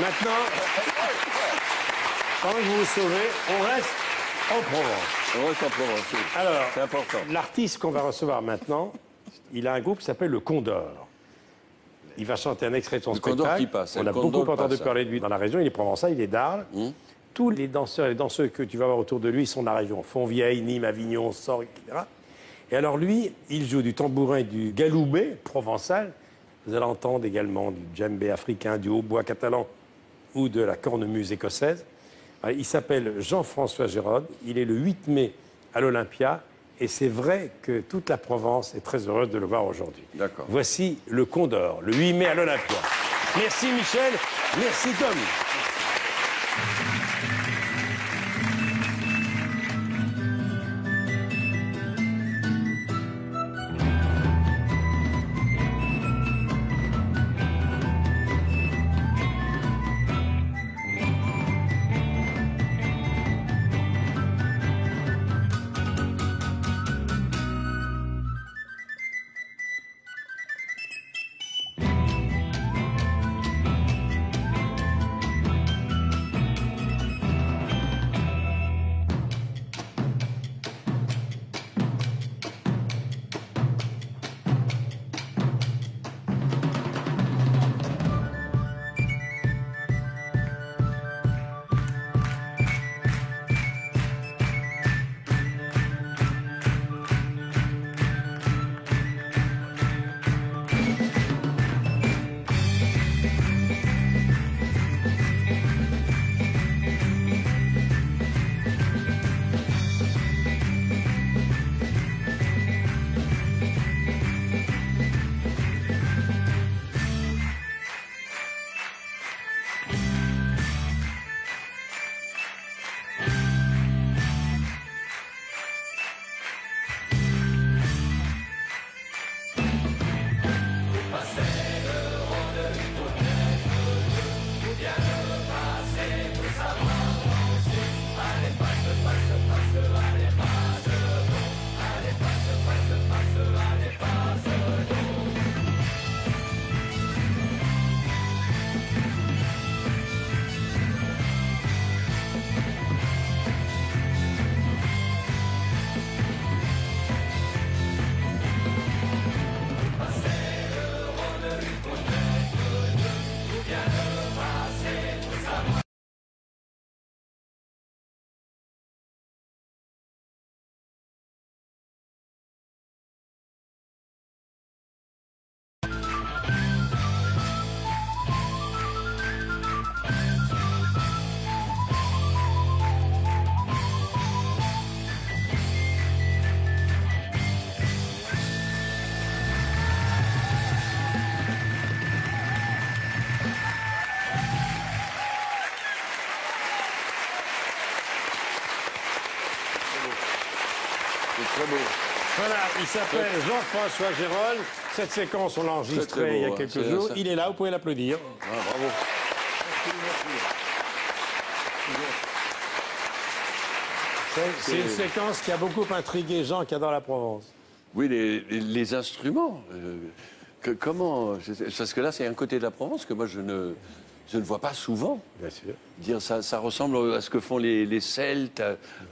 Maintenant, pendant que vous vous sauvez, on reste en Provence. On reste en Provence, oui. Alors, c'est important. l'artiste qu'on va recevoir maintenant, il a un groupe qui s'appelle le Condor. Il va chanter un extrait de son Le Condor spectacle. qui passe, On le a Condor beaucoup entendu passe. parler de lui dans la région. Il est provençal, il est d'Arles. Tous les danseurs et les danseuses que tu vas voir autour de lui sont de la région. Fontvieille, Nîmes, Avignon, Sort, etc. Et alors lui, il joue du tambourin et du galoubet provençal. Vous allez entendre également du djembé africain, du hautbois catalan ou de la cornemuse écossaise. Il s'appelle Jean-François Gérode. Il est le 8 mai à l'Olympia. Et c'est vrai que toute la Provence est très heureuse de le voir aujourd'hui. D'accord. Voici le Condor, le 8 mai à l'Olympia. Merci Michel, merci Tom. C'est très beau. Voilà, il s'appelle Jean-François Gérode. Cette séquence, on l'a enregistrée Très, très beau, il y a hein. quelques jours. Ça. Il est là, vous pouvez l'applaudir. Ah, bravo. C'est une séquence qui a beaucoup intrigué Jean qui adore la Provence. Oui, les instruments. Comment... Parce que là, c'est un côté de la Provence que moi, je ne vois pas souvent. Bien sûr. Dire ça ressemble à ce que font les Celtes,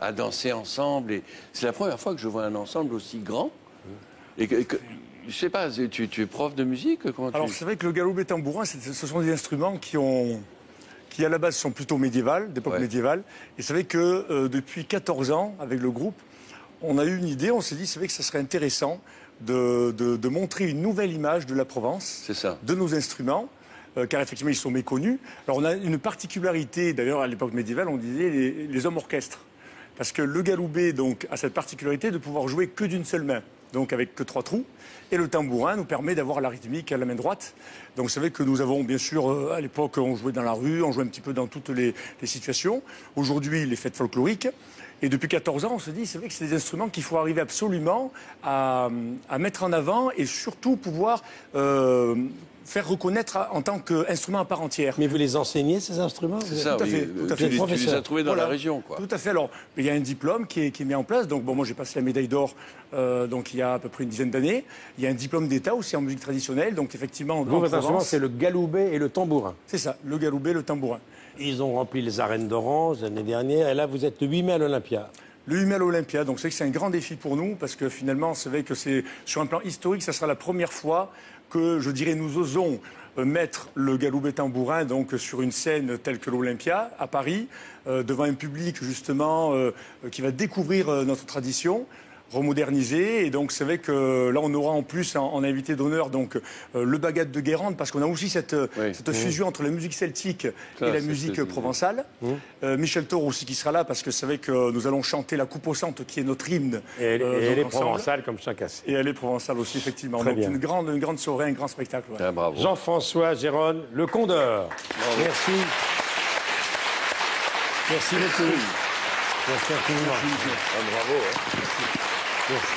à danser ensemble. Et c'est la première fois que je vois un ensemble aussi grand. Et je sais pas, tu es prof de musique? Alors, c'est vrai que le galoubet tambourin, ce sont des instruments qui à la base sont plutôt médiévales, d'époque médiévale. Et c'est vrai que depuis 14 ans, avec le groupe, on a eu une idée, on s'est dit, c'est vrai que ce serait intéressant de montrer une nouvelle image de la Provence, de nos instruments, car effectivement, ils sont méconnus. Alors, on a une particularité, d'ailleurs, à l'époque médiévale, on disait les hommes orchestres. Parce que le galoubet, donc, a cette particularité de pouvoir jouer que d'une seule main, donc avec que 3 trous. Et le tambourin nous permet d'avoir la rythmique à la main droite. Donc c'est vrai que nous avons, bien sûr, à l'époque, on jouait dans la rue, on jouait un petit peu dans toutes les situations. Aujourd'hui, les fêtes folkloriques. Et depuis 14 ans, on se dit, c'est vrai que c'est des instruments qu'il faut arriver absolument à mettre en avant et surtout pouvoir faire reconnaître en tant qu'instrument à part entière. Mais vous les enseignez, ces instruments? C'est ça, Tout à oui. fait, tout à Tu fait. tu les as trouvés dans Voilà. la région, quoi. Tout à fait. Alors, il y a un diplôme qui est mis en place. Donc, bon, moi, j'ai passé la médaille d'or donc il y a à peu près une dizaine d'années. Il y a un diplôme d'État aussi en musique traditionnelle. Donc, effectivement, Vous, en votre instrument, Provence, c'est le galoubet et le tambourin. c'est ça, le galoubet, le tambourin. Ils ont rempli les arènes d'Orange l'année dernière, et là, vous êtes le 8 mai à l'Olympia. Le 8 mai à l'Olympia, donc c'est vrai que c'est un grand défi pour nous parce que finalement, c'est vrai que c'est sur un plan historique, ça sera la première fois que, je dirais, nous osons mettre le galoubet tambourin donc sur une scène telle que l'Olympia à Paris, devant un public justement qui va découvrir notre tradition remodernisé. Et donc, c'est vrai que là, on aura en plus en invité d'honneur donc le Bagad de Guérande, parce qu'on a aussi cette fusion entre la musique celtique et la musique provençale. Michel Thor aussi qui sera là, parce que c'est vrai que nous allons chanter la Coupe au Centre, qui est notre hymne. Et elle est ensemble. provençale comme chacun sait. Et elle est provençale aussi, effectivement. Très Donc, bien. une grande soirée, un grand spectacle. Ouais. Ah, bravo. Jean-François Géronne, le Condor. Merci. Merci beaucoup. Merci infiniment. Ah, bravo. Hein. Merci.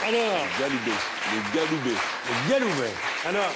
Alors, Galoubet. Le galoubet. le galoubet. Alors,